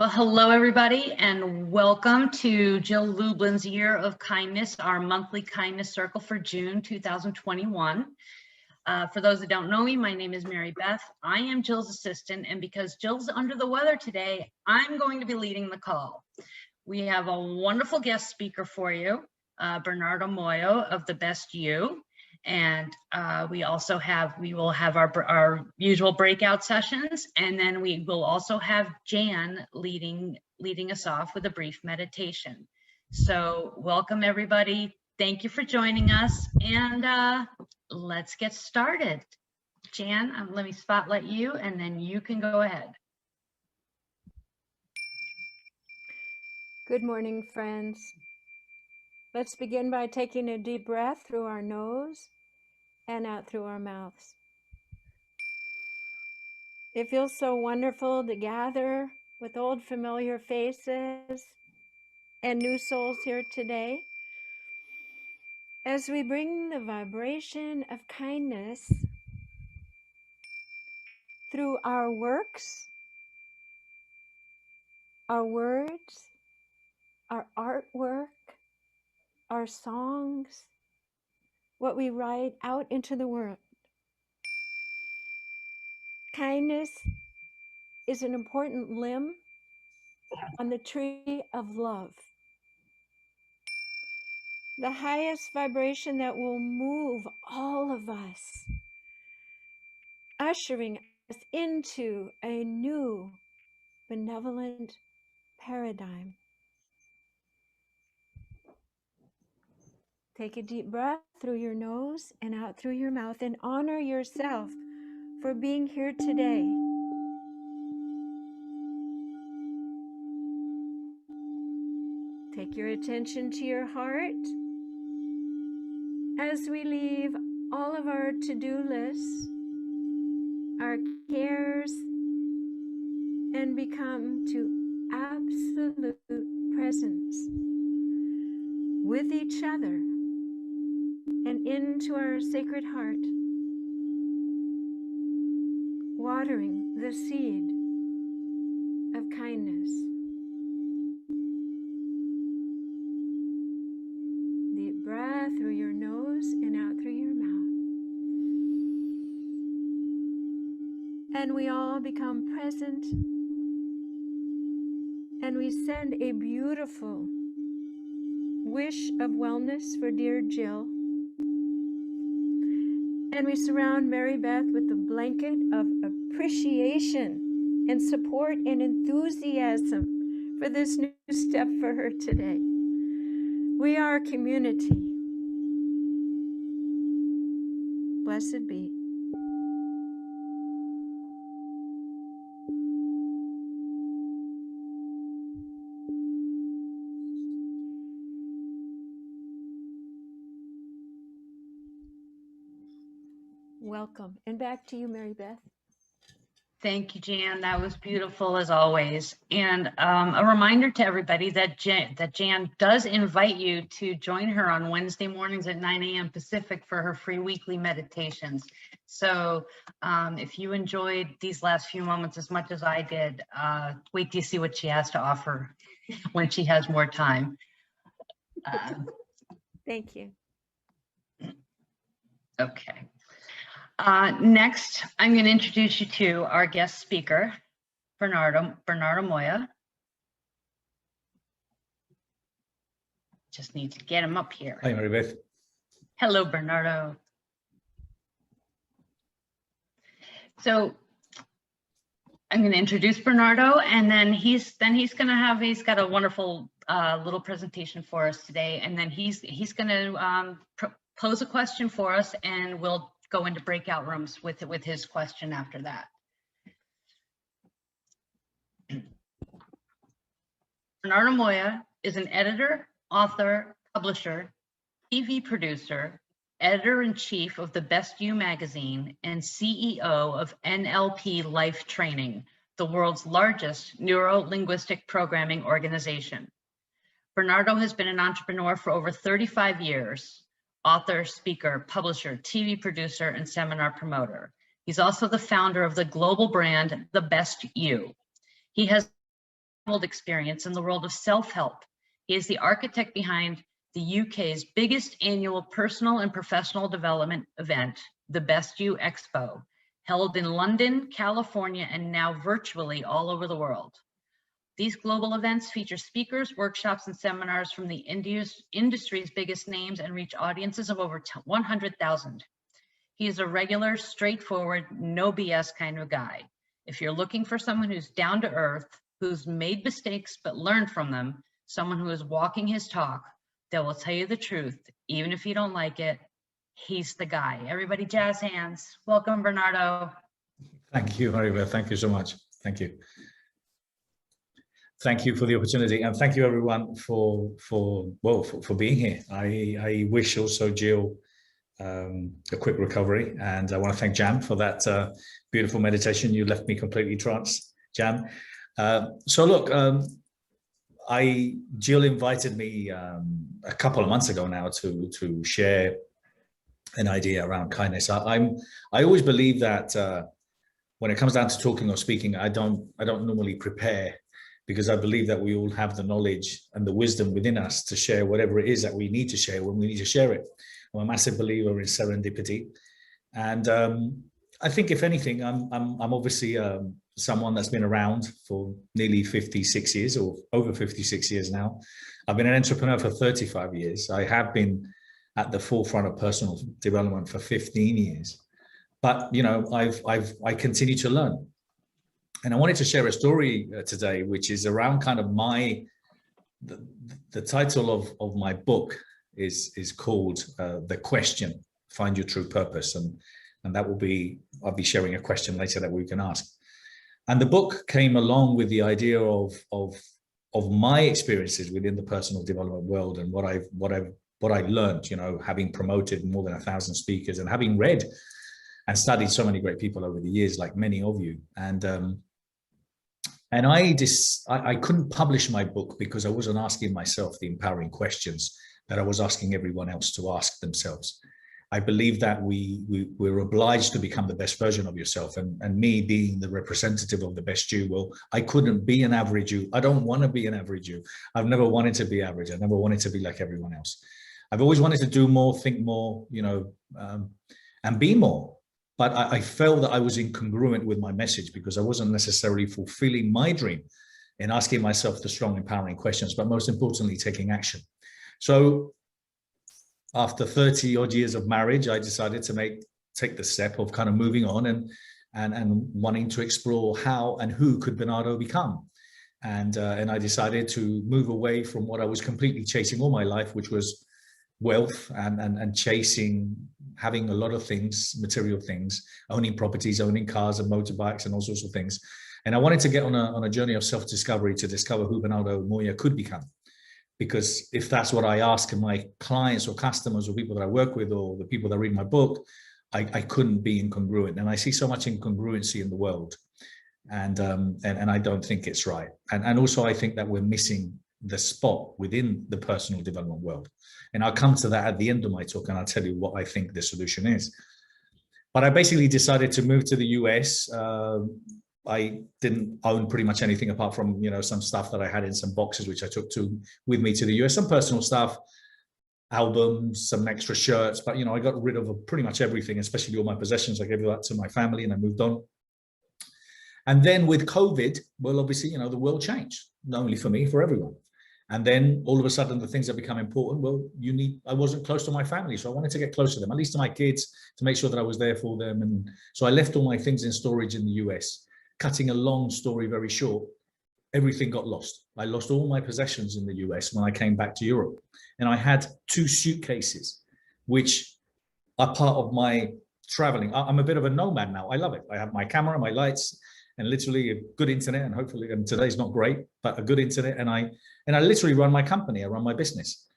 Well, hello, everybody, and welcome to Jill Lublin's Year of Kindness, our monthly kindness circle for June 2021. For those that don't know me, my name is Mary Beth. I am Jill's assistant, and because Jill's under the weather today, I'm going to be leading the call. We have a wonderful guest speaker for you, Bernardo Moya of The Best You. And we will have our usual breakout sessions, and then we will also have Jan leading us off with a brief meditation. So welcome everybody. Thank you for joining us, and let's get started. Jan, let me spotlight you, and then you can go ahead. Good morning, friends. Let's begin by taking a deep breath through our nose and out through our mouths. It feels so wonderful to gather with old familiar faces and new souls here today as we bring the vibration of kindness through our works, our words, our artwork, our songs, what we write out into the world. Kindness is an important limb on the tree of love. The highest vibration that will move all of us, ushering us into a new benevolent paradigm. Take a deep breath through your nose and out through your mouth, and honor yourself for being here today. Take your attention to your heart as we leave all of our to-do lists, our cares, and become to absolute presence with each other and into our sacred heart, watering the seed of kindness. Deep breath through your nose and out through your mouth. And we all become present, and we send a beautiful wish of wellness for dear Jill. And we surround Mary Beth with the blanket of appreciation and support and enthusiasm for this new step for her today. We are a community. Blessed be. Welcome. And back to you, Mary Beth. Thank you, Jan. That was beautiful as always. And a reminder to everybody that Jan does invite you to join her on Wednesday mornings at 9 a.m. Pacific for her free weekly meditations. So if you enjoyed these last few moments as much as I did, wait till you see what she has to offer when she has more time. Thank you. Okay. Next, I'm going to introduce you to our guest speaker, Bernardo Moya. Just need to get him up here. Hi, Mary Beth. Hello, Bernardo. So I'm going to introduce Bernardo, and then he's got a wonderful little presentation for us today, and then he's going to pose a question for us, and we'll go into breakout rooms with his question after that. Bernardo Moya is an editor, author, publisher, TV producer, editor-in-chief of The Best You magazine, and CEO of NLP Life Training, the world's largest neuro-linguistic programming organization. Bernardo has been an entrepreneur for over 35 years. Author, speaker, publisher, TV producer, and seminar promoter. He's also the founder of the global brand, The Best You. He has experience in the world of self-help. He is the architect behind the UK's biggest annual personal and professional development event, the Best You Expo, held in London, California, and now virtually all over the world. These global events feature speakers, workshops, and seminars from the industry's biggest names and reach audiences of over 100,000. He is a regular, straightforward, no BS kind of guy. If you're looking for someone who's down to earth, who's made mistakes but learned from them, someone who is walking his talk, that will tell you the truth, even if you don't like it, he's the guy. Everybody jazz hands. Welcome, Bernardo. Thank you, Maribel. Thank you so much. Thank you. Thank you for the opportunity, and thank you everyone for being here. I wish also Jill a quick recovery, and I want to thank Jan for that beautiful meditation. You left me completely tranced, Jan. So look, Jill invited me a couple of months ago now to share an idea around kindness. I always believe that when it comes down to talking or speaking, I don't normally prepare, because I believe that we all have the knowledge and the wisdom within us to share whatever it is that we need to share when we need to share it. I'm a massive believer in serendipity, and I think if anything, I'm obviously someone that's been around for nearly 56 years, or over 56 years now. I've been an entrepreneur for 35 years. I have been at the forefront of personal development for 15 years, but you know, I continue to learn. And I wanted to share a story today, which is around kind of the title of my book is called The Question, Find Your True Purpose. And that will be, I'll be sharing a question later that we can ask. And the book came along with the idea of my experiences within the personal development world, and what I learned, you know, having promoted more than 1,000 speakers and having read and studied so many great people over the years, like many of you. And I couldn't publish my book because I wasn't asking myself the empowering questions that I was asking everyone else to ask themselves. I believe that we're obliged to become the best version of yourself. And me being the representative of the best you, well, I couldn't be an average you. I don't want to be an average you. I've never wanted to be average. I never wanted to be like everyone else. I've always wanted to do more, think more, you know, and be more. But I felt that I was incongruent with my message, because I wasn't necessarily fulfilling my dream in asking myself the strong, empowering questions, but most importantly, taking action. So after 30 odd years of marriage, I decided to take the step of kind of moving on and wanting to explore how and who could Bernardo become. And I decided to move away from what I was completely chasing all my life, which was wealth and chasing, having a lot of things, material things, owning properties, owning cars and motorbikes and all sorts of things. And I wanted to get on a journey of self-discovery to discover who Bernardo Moya could become. Because if that's what I ask my clients or customers or people that I work with or the people that read my book, I couldn't be incongruent. And I see so much incongruency in the world. And I don't think it's right. And also I think that we're missing the spot within the personal development world. And I'll come to that at the end of my talk, and I'll tell you what I think the solution is. But I basically decided to move to the US. I didn't own pretty much anything apart from, you know, some stuff that I had in some boxes, which I took with me to the US, some personal stuff, albums, some extra shirts, but, you know, I got rid of pretty much everything, especially all my possessions. I gave that to my family and I moved on. And then with COVID, well, obviously, you know, the world changed, not only for me, for everyone. And then all of a sudden, the things that become important, well, I wasn't close to my family. So I wanted to get close to them, at least to my kids, to make sure that I was there for them. And so I left all my things in storage in the US. Cutting a long story very short, everything got lost. I lost all my possessions in the US when I came back to Europe. And I had 2 suitcases, which are part of my traveling. I'm a bit of a nomad now. I love it. I have my camera, my lights, and literally a good internet. And hopefully, and today's not great, but a good internet. And I literally run my company. I run my business.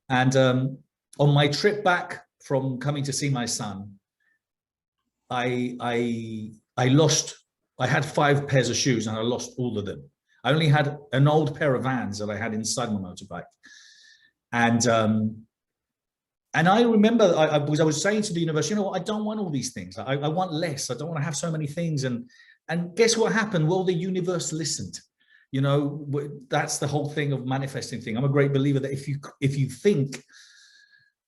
And on my trip back from coming to see my son, I had 5 pairs of shoes and I lost all of them. I only had an old pair of Vans that I had inside my motorbike. And I remember I was saying to the universe, you know what, I don't want all these things. I want less. I don't want to have so many things. And guess what happened? Well, the universe listened. You know, that's the whole thing of manifesting thing. I'm a great believer that if you think,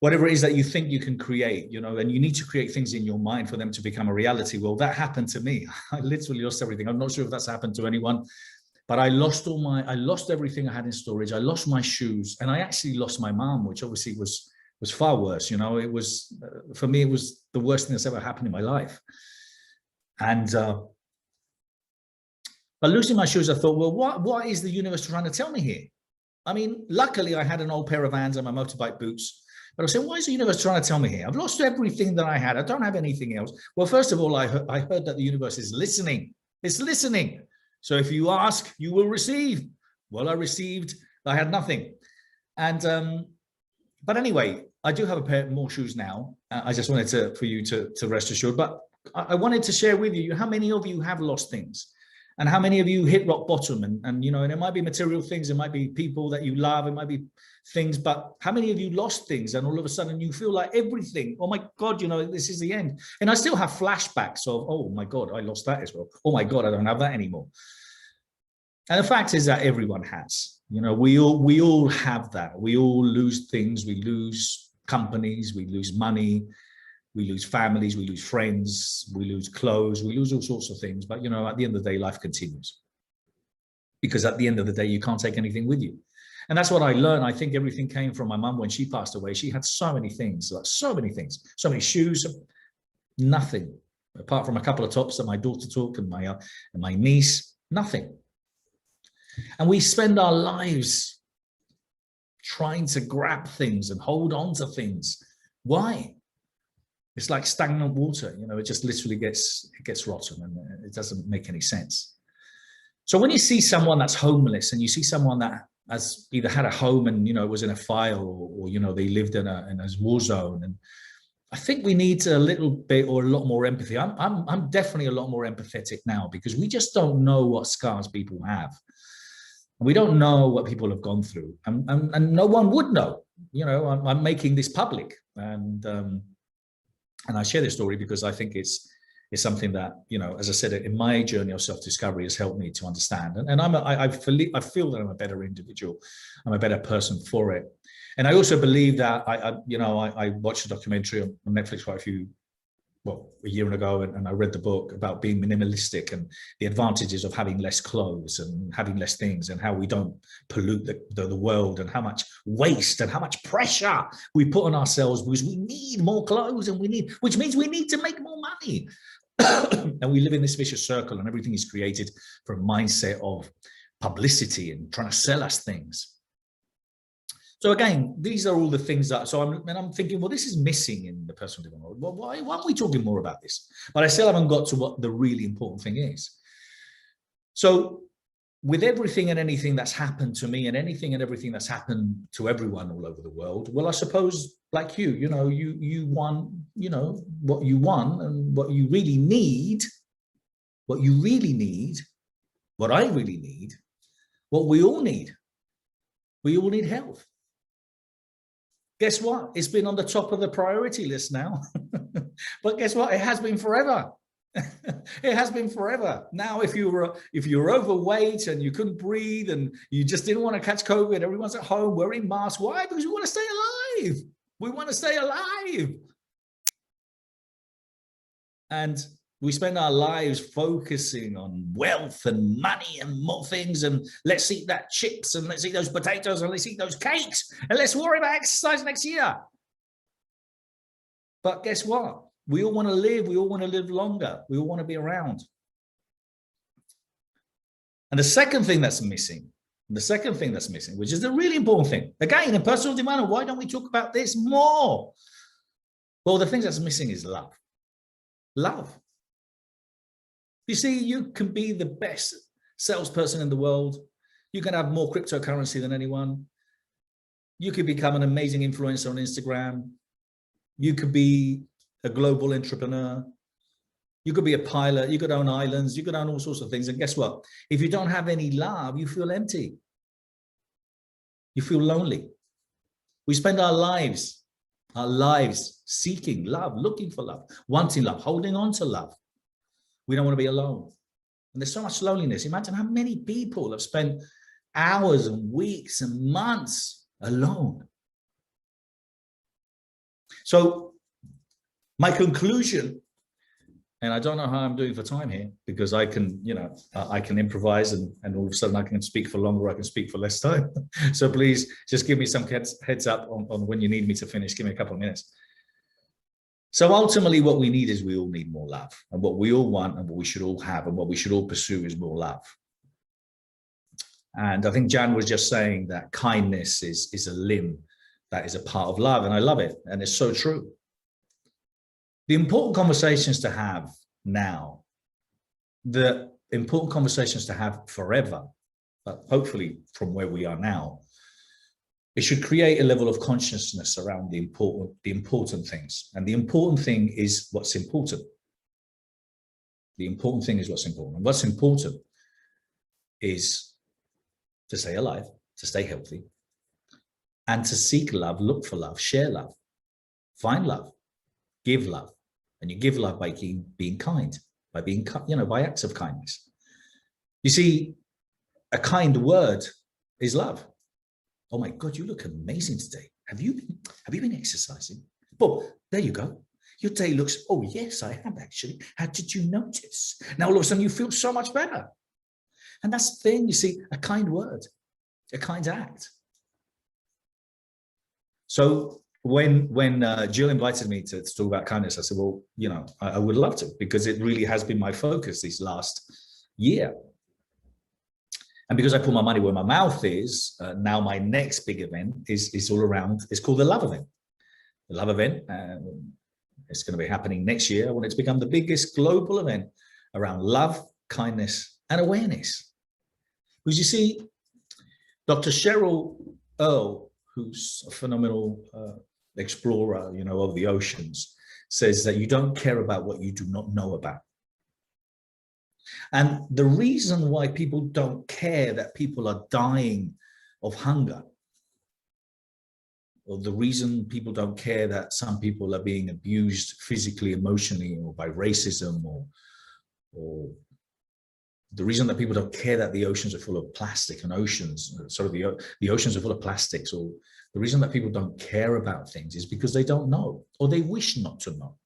whatever it is that you think you can create, you know, and you need to create things in your mind for them to become a reality. Well, that happened to me. I literally lost everything. I'm not sure if that's happened to anyone, but I lost everything I had in storage. I lost my shoes, and I actually lost my mom, which obviously was far worse. You know, it was, for me, it was the worst thing that's ever happened in my life. And, but losing my shoes, I thought, well, what is the universe trying to tell me here? I mean, luckily I had an old pair of Vans and my motorbike boots. But I said, what is the universe trying to tell me here? I've lost everything that I had. I don't have anything else. Well, first of all, I heard that the universe is listening. It's listening. So if you ask, you will receive. Well, I received. I had nothing. And but anyway, I do have a pair more shoes now. I just wanted for you to rest assured. But I wanted to share with you how many of you have lost things. And how many of you hit rock bottom, and you know, and it might be material things, it might be people that you love, it might be things, but how many of you lost things and all of a sudden you feel like everything, oh my God, you know, this is the end. And I still have flashbacks of, oh my God, I lost that as well. Oh my God, I don't have that anymore. And the fact is that everyone has, you know, we all have that. We all lose things, we lose companies, we lose money, we lose families, we lose friends, we lose clothes, we lose all sorts of things. But, you know, at the end of the day, life continues. Because at the end of the day, you can't take anything with you. And that's what I learned. I think everything came from my mum when she passed away. She had so many things, like so many things, so many shoes, nothing, apart from a couple of tops that my daughter took and my niece, nothing. And we spend our lives trying to grab things and hold on to things. Why? It's like stagnant water, you know, it just literally gets rotten and it doesn't make any sense. So when you see someone that's homeless and you see someone that has either had a home and, you know, was in a fire or you know, they lived in a war zone, and I think we need a little bit or a lot more empathy. I'm definitely a lot more empathetic now because we just don't know what scars people have. We don't know what people have gone through, and no one would know. You know, I'm making this public, and I share this story because I think it's something that, you know, as I said, in my journey of self-discovery has helped me to understand. And I feel that I'm a better individual. I'm a better person for it. And I also believe that I watched a documentary on Netflix a year ago, and I read the book about being minimalistic and the advantages of having less clothes and having less things, and how we don't pollute the world, and how much waste and how much pressure we put on ourselves because we need more clothes, and which means we need to make more money. And we live in this vicious circle, and everything is created from a mindset of publicity and trying to sell us things. So again, these are all the things that, I'm thinking, well, this is missing in the personal development. Well, why aren't we talking more about this? But I still haven't got to what the really important thing is. So with everything and anything that's happened to me, and anything and everything that's happened to everyone all over the world, well, I suppose, like you know, you won, you know, what you won, and what you really need, what I really need, what we all need health. Guess what? It's been on the top of the priority list now. But guess what? It has been forever. It has been forever. Now, if you're overweight and you couldn't breathe and you just didn't want to catch COVID, everyone's at home wearing masks. Why? Because we want to stay alive. We want to stay alive. And we spend our lives focusing on wealth and money and more things, and let's eat that chips, and let's eat those potatoes, and let's eat those cakes, and let's worry about exercise next year. But guess what? We all want to live. We all want to live longer. We all want to be around. And the second thing that's missing, which is the really important thing, again, in personal development, why don't we talk about this more? Well, the thing that's missing is love. Love. You see, you can be the best salesperson in the world. You can have more cryptocurrency than anyone. You could become an amazing influencer on Instagram. You could be a global entrepreneur. You could be a pilot. You could own islands. You could own all sorts of things. And guess what? If you don't have any love, you feel empty. You feel lonely. We spend our lives seeking love, looking for love, wanting love, holding on to love. We don't want to be alone. And there's so much loneliness. Imagine how many people have spent hours and weeks and months alone. So my conclusion, and I don't know how I'm doing for time here, because I can, you know, I can improvise and all of a sudden I can speak for longer, I can speak for less time. So please just give me some heads up on when you need me to finish. Give me a couple of minutes. So ultimately what we need is we all need more love, and what we all want and what we should all have and what we should all pursue is more love. And I think Jan was just saying that kindness is a limb that is a part of love, and I love it, and it's so true. The important conversations to have now, the important conversations to have forever, but hopefully from where we are now, it should create a level of consciousness around the important things. And the important thing is what's important. The important thing is what's important. And what's important is to stay alive, to stay healthy, and to seek love, look for love, share love, find love, give love. And you give love by being kind, by being, you know, by acts of kindness. You see, a kind word is love. Oh my God, you look amazing today. Have you been exercising? Well, there you go. Your day looks, oh yes, I have actually. How did you notice? Now all of a sudden you feel so much better. And that's the thing, you see, a kind word, a kind act. So when Jill invited me to talk about kindness, I said, well, you know, I would love to, because it really has been my focus this last year. And because I put my money where my mouth is, now my next big event is all around, it's called the Love Event. The Love Event, it's going to be happening next year. I want it to become the biggest global event around love, kindness, and awareness. Because you see, Dr. Cheryl Earle, who's a phenomenal explorer, you know, of the oceans, says that you don't care about what you do not know about. And the reason why people don't care that people are dying of hunger, or the reason people don't care that some people are being abused physically, emotionally, or by racism, or the reason that people don't care that the oceans are full of plastic and the oceans are full of plastics, or the reason that people don't care about things is because they don't know, or they wish not to know.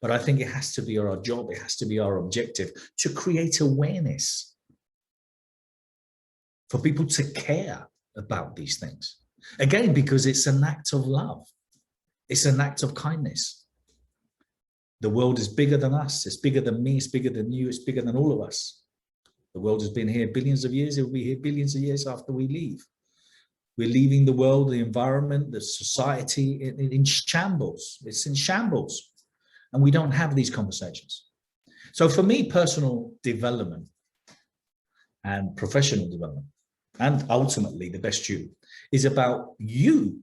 But I think it has to be our job, it has to be our objective to create awareness for people to care about these things. Again, because it's an act of love. It's an act of kindness. The world is bigger than us. It's bigger than me. It's bigger than you. It's bigger than all of us. The world has been here billions of years. It will be here billions of years after we leave. We're leaving the world, the environment, the society in shambles. It's in shambles. And we don't have these conversations. So for me, personal development and professional development, and ultimately the best you, is about you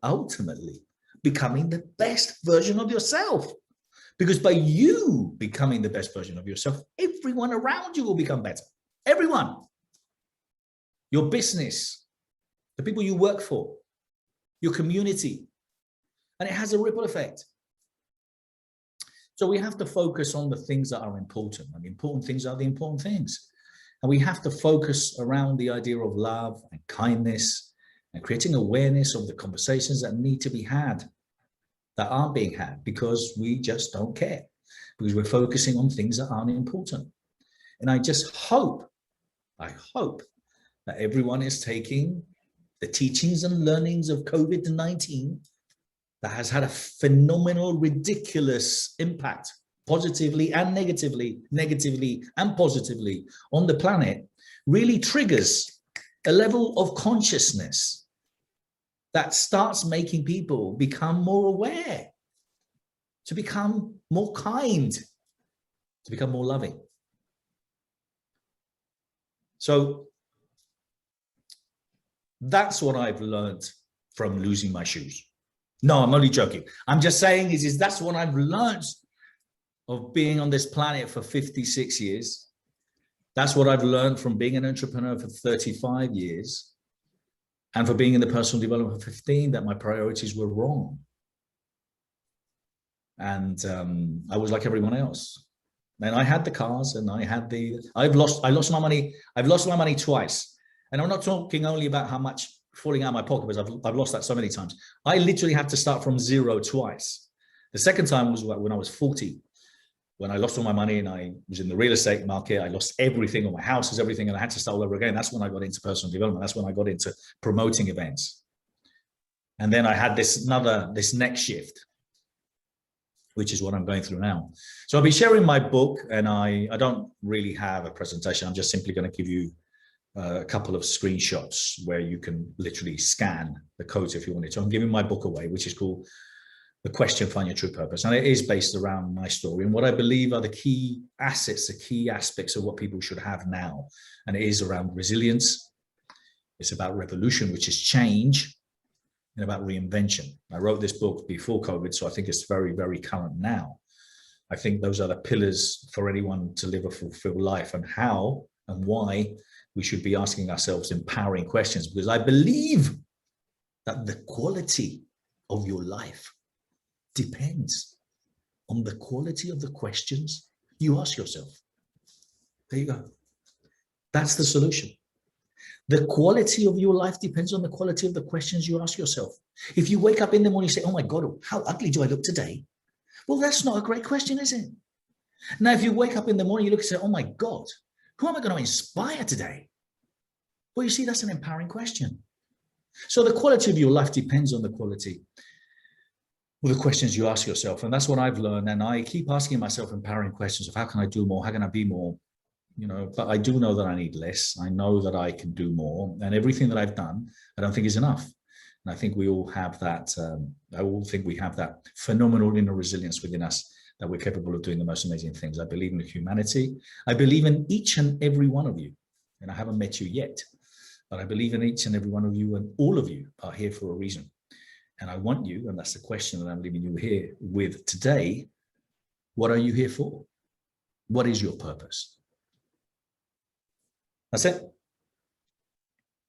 ultimately becoming the best version of yourself. Because by you becoming the best version of yourself, everyone around you will become better. Everyone. Your business, the people you work for, your community, and it has a ripple effect. So we have to focus on the things that are important, and the important things are the important things. And we have to focus around the idea of love and kindness and creating awareness of the conversations that need to be had, that aren't being had, because we just don't care, because we're focusing on things that aren't important. And I just hope, I hope that everyone is taking the teachings and learnings of COVID-19 that has had a phenomenal, ridiculous impact, positively and negatively and positively on the planet, really triggers a level of consciousness that starts making people become more aware, to become more kind, to become more loving. So that's what I've learned from losing my shoes. No, I'm only joking. I'm just saying is that's what I've learned of being on this planet for 56 years. That's what I've learned from being an entrepreneur for 35 years. And for being in the personal development for 15, that my priorities were wrong. And I was like everyone else. And I had the cars, and I lost my money. I've lost my money twice. And I'm not talking only about how much falling out of my pocket, because I've lost that so many times. I literally had to start from zero twice. The second time was when I was 40, when I lost all my money and I was in the real estate market. I lost everything, all my houses, everything, and I had to start all over again. That's when I got into personal development. That's when I got into promoting events. And then I had this next shift, which is what I'm going through now. So I'll be sharing my book, and I don't really have a presentation. I'm just simply going to give you a couple of screenshots where you can literally scan the codes if you wanted to. I'm giving my book away, which is called The Question, Find Your True Purpose. And it is based around my story and what I believe are the key assets, the key aspects of what people should have now. And it is around resilience. It's about revolution, which is change, and about reinvention. I wrote this book before COVID, so I think it's very, very current now. I think those are the pillars for anyone to live a fulfilled life, and how and why we should be asking ourselves empowering questions, because I believe that the quality of your life depends on the quality of the questions you ask yourself. There you go. That's the solution. The quality of your life depends on the quality of the questions you ask yourself. If you wake up in the morning and say, oh my God, how ugly do I look today? Well, that's not a great question, is it? Now, if you wake up in the morning, you look and say, oh my God, who am I going to inspire today? Well, you see, that's an empowering question. So the quality of your life depends on the quality of the questions you ask yourself. And that's what I've learned. And I keep asking myself empowering questions of how can I do more? How can I be more? You know, but I do know that I need less. I know that I can do more, and everything that I've done, I don't think is enough. And I think we all have that. I all think we have that phenomenal inner resilience within us, that we're capable of doing the most amazing things. I believe in humanity. I believe in each and every one of you, and I haven't met you yet, but I believe in each and every one of you, and all of you are here for a reason. And I want you, and that's the question that I'm leaving you here with today. What are you here for? What is your purpose? That's it.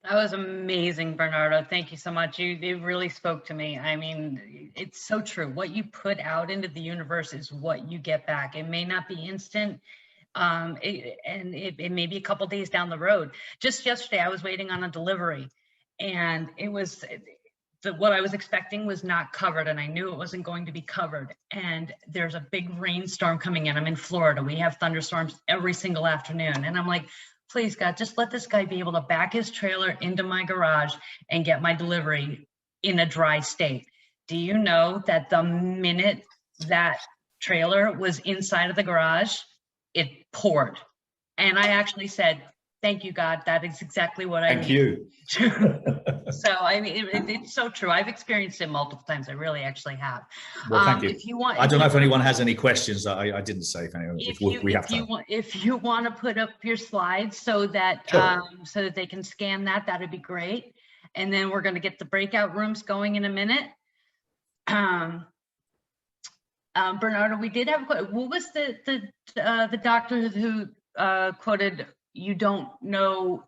That was amazing, Bernardo. Thank you so much. It really spoke to me. I mean, it's so true. What you put out into the universe is what you get back. It may not be instant, it may be a couple days down the road. Just yesterday, I was waiting on a delivery, and it was what I was expecting was not covered, and I knew it wasn't going to be covered. And there's a big rainstorm coming in. I'm in Florida. We have thunderstorms every single afternoon, and I'm like, please, God, just let this guy be able to back his trailer into my garage and get my delivery in a dry state. Do you know that the minute that trailer was inside of the garage, it poured? And I actually said, thank you, God. That is exactly what I need. Thank you. So, I mean, it's so true. I've experienced it multiple times. I really actually have. Well, thank you. If you want, I don't know if anyone has any questions. I didn't say if you want to put up your slides so that Sure. so that they can scan that, that'd be great. And then we're going to get the breakout rooms going in a minute. Bernardo, we did have, what was the doctor who quoted, you don't know,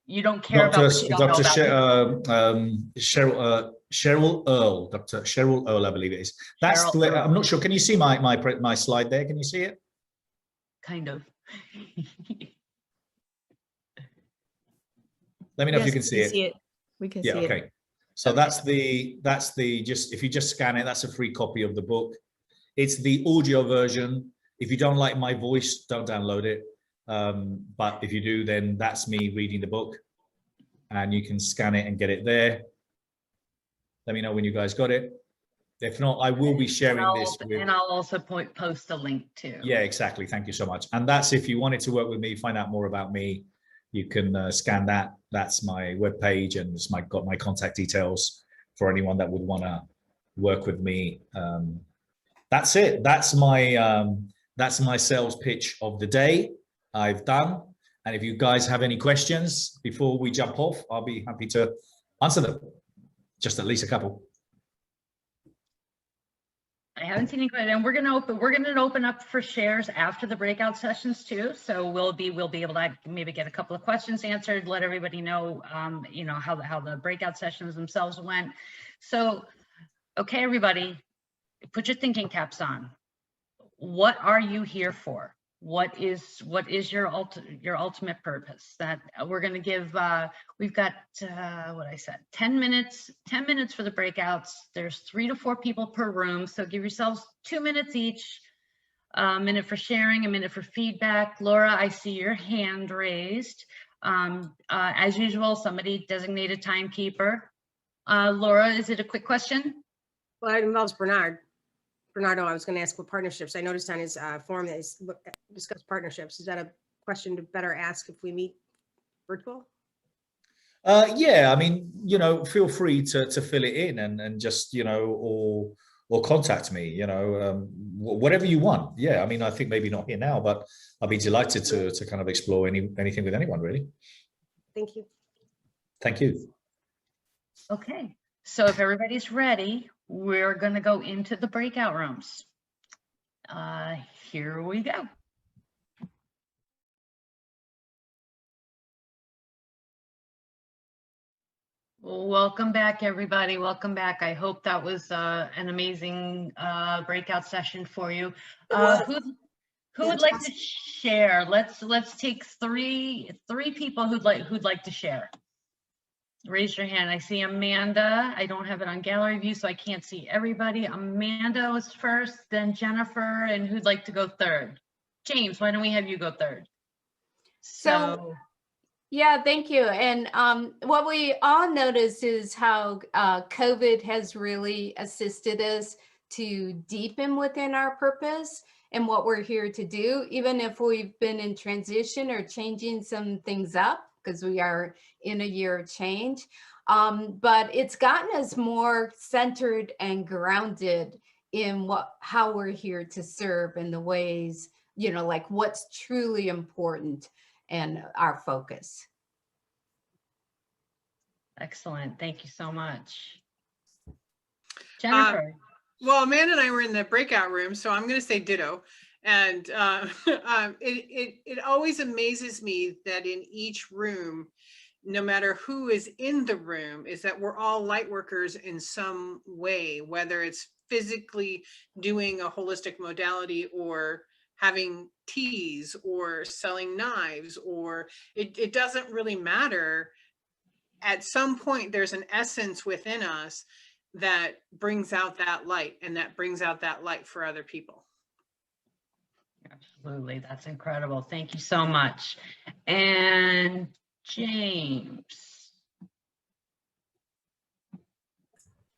you don't care about what you don't know about. Cheryl Earle, Dr. Cheryl Earle, I believe it is. That's the way, I'm not sure. Can you see my slide there? Can you see it? Kind of. Let me know if you can see it. We can see it. Okay. So that's the just, if you just scan it, that's a free copy of the book. It's the audio version. If you don't like my voice, don't download it. But if you do, then that's me reading the book, and you can scan it and get it there. Let me know when you guys got it. If not, I will be sharing this with, and I'll also post a link too. Yeah, exactly. Thank you so much. And that's, if you wanted to work with me, find out more about me, you can scan that. That's my webpage, and it's got my contact details for anyone that would want to work with me. That's it. That's my sales pitch of the day. I've done. And if you guys have any questions before we jump off, I'll be happy to answer them. Just at least a couple. I haven't seen any questions, and we're going to open up for shares after the breakout sessions too. So we'll be able to maybe get a couple of questions answered, let everybody know, you know, how the breakout sessions themselves went. So, okay, everybody, put your thinking caps on. What are you here for? what is your ultimate purpose? That we're going to give, we've got, what I said, 10 minutes for the breakouts. There's 3 to 4 people per room. So give yourselves 2 minutes each, a minute for sharing, a minute for feedback. Laura, I see your hand raised. As usual, somebody designated timekeeper. Laura, is it a quick question? Well, it involves Bernardo, I was going to ask what partnerships. I noticed on his form that he's discussed partnerships. Is that a question to better ask if we meet virtual? Yeah, I mean, feel free to fill it in and just, or contact me, whatever you want. Yeah, I mean, I think maybe not here now, but I'll be delighted to kind of explore anything with anyone, really. Thank you. Thank you. Okay, so if everybody's ready, we're going to go into the breakout rooms. Here we go. Welcome back, everybody. Welcome back. I hope that was an amazing breakout session for you. Who would like to share? Let's take three people who'd like to share. Raise your hand. I see Amanda. I don't have it on gallery view, so I can't see everybody. Amanda was first, then Jennifer, and who'd like to go third? James, why don't we have you go third? So yeah, thank you. And what we all notice is how COVID has really assisted us to deepen within our purpose and what we're here to do, even if we've been in transition or changing some things up, because we are in a year of change. But it's gotten us more centered and grounded in how we're here to serve and the ways, like what's truly important and our focus. Excellent. Thank you so much. Jennifer. Well, Amanda and I were in the breakout room, so I'm going to say ditto. And it always amazes me that in each room, no matter who is in the room, is that we're all light workers in some way, whether it's physically doing a holistic modality or having teas or selling knives, or it doesn't really matter. At some point, there's an essence within us that brings out that light, and that brings out that light for other people. Absolutely. That's incredible. Thank you so much. And James.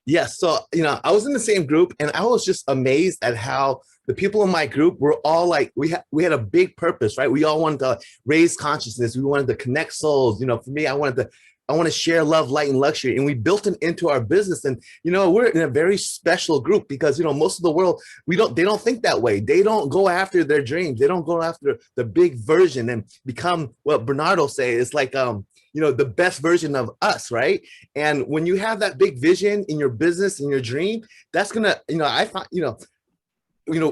Yes. So, I was in the same group and I was just amazed at how the people in my group were all like, we had a big purpose, right? We all wanted to raise consciousness. We wanted to connect souls. For me, I want to share love, light, and luxury. And we built it into our business. And, we're in a very special group because, most of the world, they don't think that way. They don't go after their dreams. They don't go after the big version and become what Bernardo say. It's like, the best version of us, right? And when you have that big vision in your business, in your dream, that's going to, I find,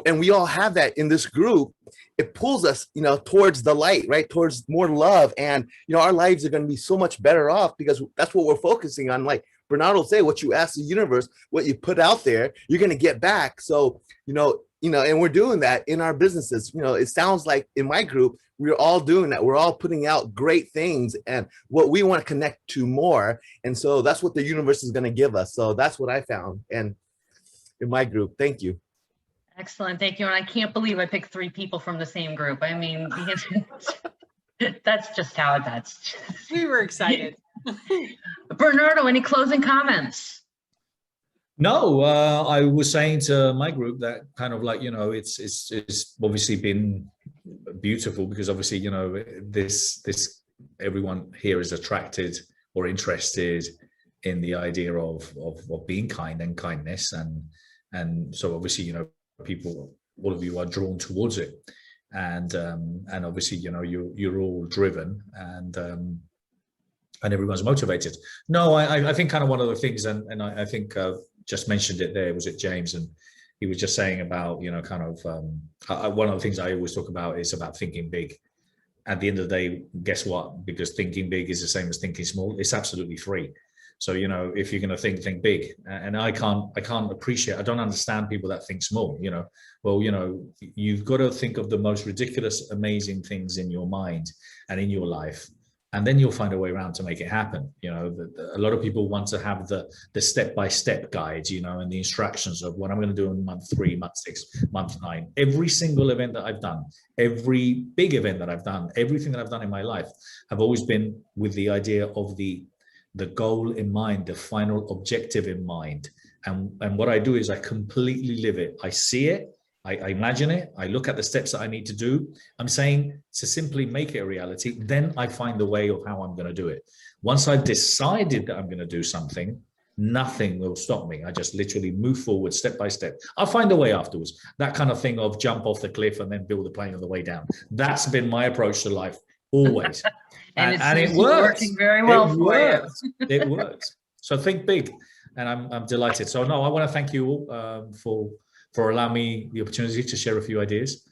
and we all have that in this group. It pulls us, towards the light, right? Towards more love. And, our lives are going to be so much better off because that's what we're focusing on. Like Bernardo say, what you ask the universe, what you put out there, you're going to get back. So, and we're doing that in our businesses. It sounds like in my group, we're all doing that. We're all putting out great things and what we want to connect to more. And so that's what the universe is going to give us. So that's what I found. And in my group, thank you. Excellent. Thank you. And I can't believe I picked 3 people from the same group. I mean, that's just how that's. We were excited. Bernardo, any closing comments? No, I was saying to my group that kind of like, it's obviously been beautiful because obviously, this everyone here is attracted or interested in the idea of being kind and kindness. And so obviously, people, all of you are drawn towards it. And obviously, you're all driven and everyone's motivated. No, I think kind of one of the things, and I think just mentioned it there, was it James? And he was just saying about, kind of, one of the things I always talk about is about thinking big. At the end of the day, guess what? Because thinking big is the same as thinking small. It's absolutely free. So, you know, if you're going to think big. And I can't appreciate, I don't understand people that think small, you know. Well, you know, you've got to think of the most ridiculous, amazing things in your mind and in your life. And then you'll find a way around to make it happen. You know, a lot of people want to have the step-by-step guides, you know, and the instructions of what I'm going to do in month 3, month 6, month 9. Every single event that I've done, every big event that I've done, everything that I've done in my life have always been with the idea of the goal in mind, the final objective in mind. And what I do is I completely live it. I see it. I imagine it. I look at the steps that I need to do. I'm saying to simply make it a reality. Then I find the way of how I'm going to do it. Once I've decided that I'm going to do something, nothing will stop me. I just literally move forward step by step. I'll find a way afterwards. That kind of thing of jump off the cliff and then build a plane on the way down. That's been my approach to life always. and it works. Working very well for you. It works. So think big, and I'm delighted. So no, I want to thank you all for allowing me the opportunity to share a few ideas.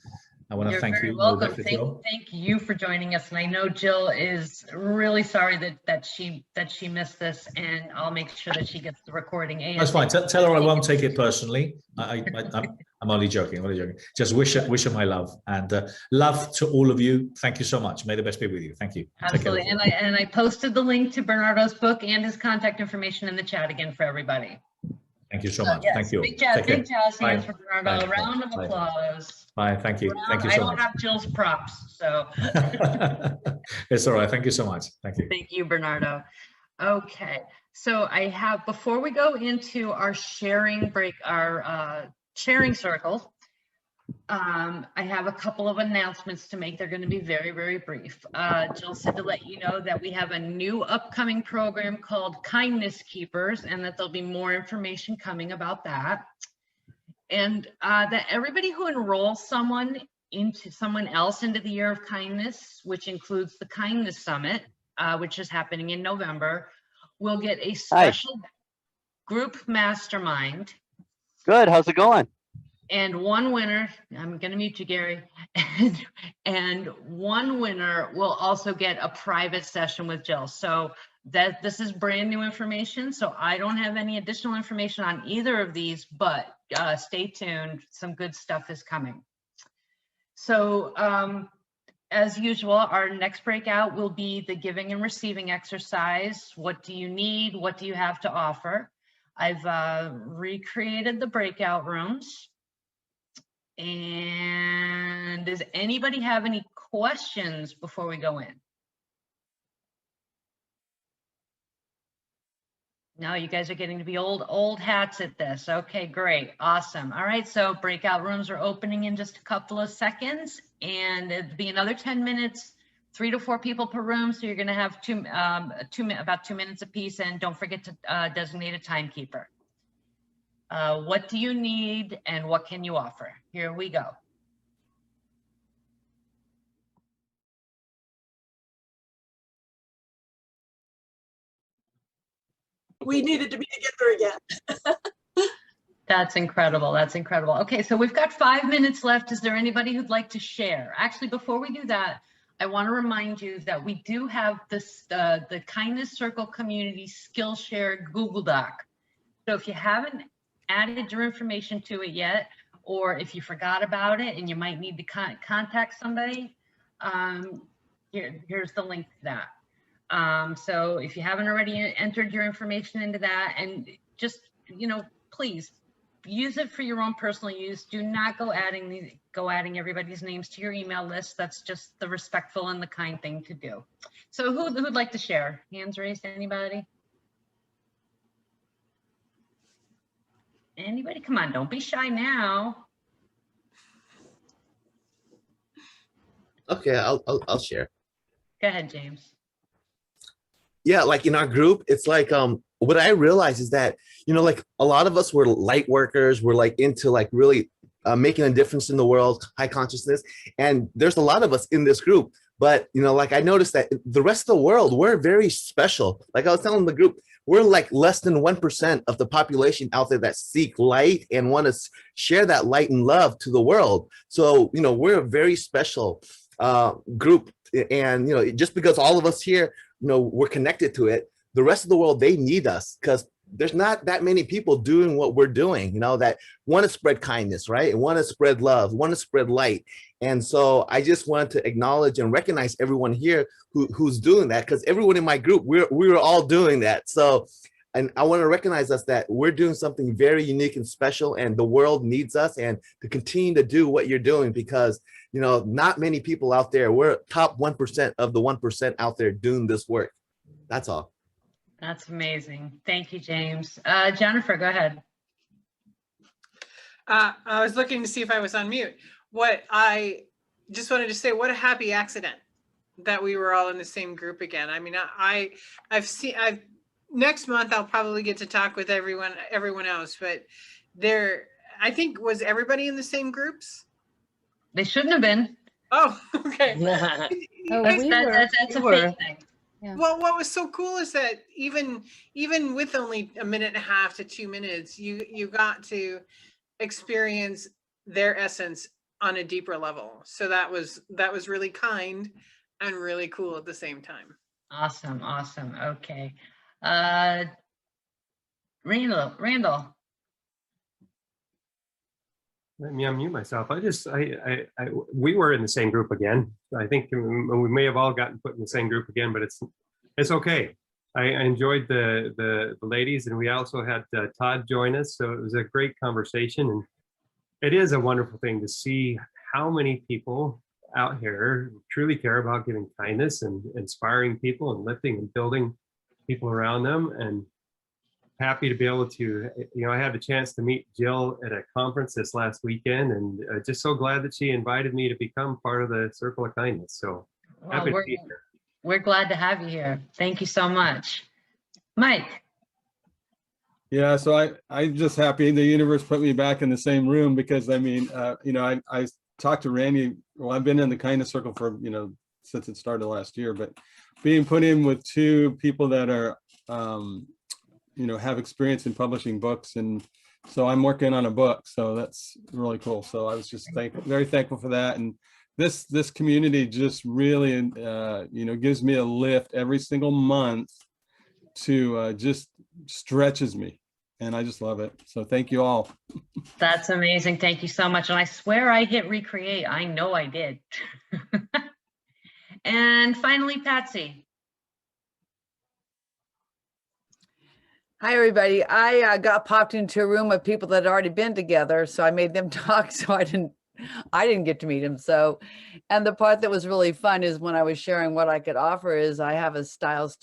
I want to thank you. You're welcome. Thank you for joining us. And I know Jill is really sorry that she missed this, and I'll make sure that she gets the recording. That's fine. Tell her I won't take it personally. I'm only joking. Just wish her my love, and love to all of you. Thank you so much. May the best be with you. Thank you. Absolutely. And I posted the link to Bernardo's book and his contact information in the chat again for everybody. Thank you so much. Yes, Thank you. Big jazz hands for Bernardo. A round of applause. Bye. Thank you. Thank you so much. I don't have Jill's props, so. It's all right. Thank you so much. Thank you. Thank you, Bernardo. Okay, so I have, before we go into our sharing circle, I have a couple of announcements to make. They're going to be very, very brief. Jill said to let you know that we have a new upcoming program called Kindness Keepers, and that there'll be more information coming about that. And that everybody who enrolls someone else into the Year of Kindness, which includes the Kindness Summit, which is happening in November, will get a special group mastermind. Good. How's it going? And one winner, I'm going to mute you, Gary, and one winner will also get a private session with Jill. So this is brand new information. So I don't have any additional information on either of these, but stay tuned. Some good stuff is coming. So as usual, our next breakout will be the giving and receiving exercise. What do you need? What do you have to offer? I've recreated the breakout rooms. And does anybody have any questions before we go in? No, you guys are getting to be old hats at this. Okay, great. Awesome. All right, so breakout rooms are opening in just a couple of seconds, and it'll be another 10 minutes, 3 to 4 people per room. So you're going to have about 2 minutes apiece, and don't forget to designate a timekeeper. What do you need and what can you offer? Here we go. We needed to be together again. That's incredible. That's incredible. Okay, so we've got 5 minutes left. Is there anybody who'd like to share? Actually, before we do that, I want to remind you that we do have this the Kindness Circle Community Skillshare Google Doc. So if you haven't added your information to it yet, or if you forgot about it and you might need to contact somebody, here's the link to that. So if you haven't already entered your information into that, and just, you know, please use it for your own personal use. Do not go adding everybody's names to your email list. That's just the respectful and the kind thing to do. So who'd like to share? Hands raised, anybody? Anybody? Come on, don't be shy now. Okay, I'll share. Go ahead, James. Yeah, like in our group, it's like what I realized is that, you know, like a lot of us were light workers, we're like into like really making a difference in the world, high consciousness, and there's a lot of us in this group. But, you know, like I noticed that the rest of the world, we're very special. Like I was telling the group, we're like less than 1% of the population out there that seek light and want to share that light and love to the world. So, you know, we're a very special group. And, you know, just because all of us here, you know, we're connected to it, the rest of the world, they need us because there's not that many people doing what we're doing, that want to spread kindness, right? And want to spread love, want to spread light. And so I just wanted to acknowledge and recognize everyone here who's doing that, because everyone in my group, we're all doing that. So, and I want to recognize us that we're doing something very unique and special, and the world needs us, and to continue to do what you're doing, because not many people out there. We're top 1% of the 1% out there doing this work. That's all. That's amazing. Thank you, James. Jennifer, go ahead. I was looking to see if I was on mute. What I just wanted to say, what a happy accident that we were all in the same group again. I mean, next month I'll probably get to talk with everyone else, but I think, was everybody in the same groups? They shouldn't have been. Oh, okay. Oh, That's we were. a fake thing. Yeah. Well, what was so cool is that even with only a minute and a half to 2 minutes, you got to experience their essence on a deeper level. So that was really kind and really cool at the same time. Awesome. Okay. Randall. Let me unmute myself. We were in the same group again. I think we may have all gotten put in the same group again, but it's okay. I enjoyed the ladies, and we also had Todd join us. So it was a great conversation, and it is a wonderful thing to see how many people out here truly care about giving kindness and inspiring people and lifting and building people around them. And happy to be able to, I had the chance to meet Jill at a conference this last weekend, and just so glad that she invited me to become part of the Circle of Kindness. So happy to be here. We're glad to have you here. Thank you so much. Mike. Yeah, so I'm just happy the universe put me back in the same room, because I talked to Randy. Well, I've been in the kindness circle for, since it started last year, but being put in with two people that are, have experience in publishing books. And so I'm working on a book, so that's really cool. So I was just very thankful for that. And this community just really, gives me a lift every single month to just stretches me. And I just love it. So thank you all. That's amazing. Thank you so much. And I swear I hit recreate. I know I did. And finally, Patsy. Hi, everybody. I got popped into a room of people that had already been together, so I made them talk. So I didn't get to meet them. So, and the part that was really fun is when I was sharing what I could offer is I have a style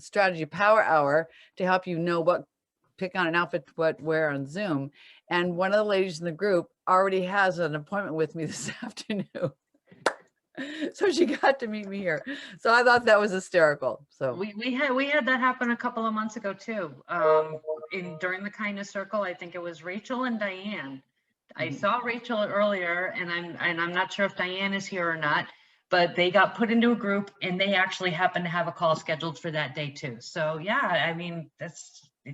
strategy power hour to help you know what pick on an outfit, what wear on Zoom. And one of the ladies in the group already has an appointment with me this afternoon. So she got to meet me here. So I thought that was hysterical. So we had that happen a couple of months ago too. During the kindness circle, I think it was Rachel and Diane. I saw Rachel earlier, and I'm not sure if Diane is here or not, but they got put into a group, and they actually happened to have a call scheduled for that day too. So yeah, I mean,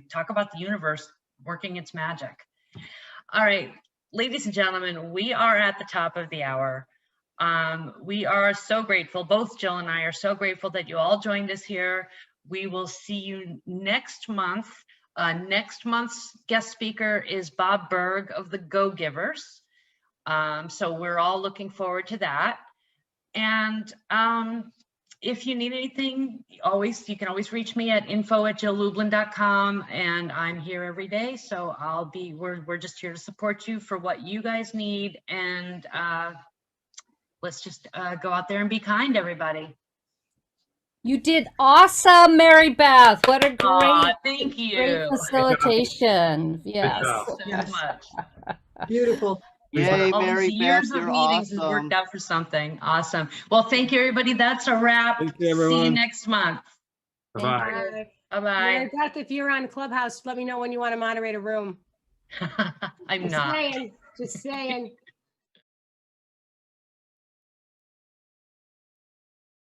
talk about the universe working its magic. All right, ladies and gentlemen, we are at the top of the hour. We are so grateful, both Jill and I are so grateful that you all joined us here. We will see you next month. Next month's guest speaker is Bob Berg of the Go Givers. So we're all looking forward to that. And if you need anything, you can always reach me at info@jilllublin.com, and I'm here every day. So we're just here to support you for what you guys need. And let's just go out there and be kind, everybody. You did awesome, Mary Beth. What a great, thank you. Great facilitation. Yes. So much. beautiful. Yay, Mary Beth, Years of you're meetings has worked out for something. Awesome. Well, thank you, everybody. That's a wrap. Thank you, everyone. See you next month. Bye-bye. Bye-bye. Mary Beth, if you're on Clubhouse, let me know when you want to moderate a room. I'm not. Just saying.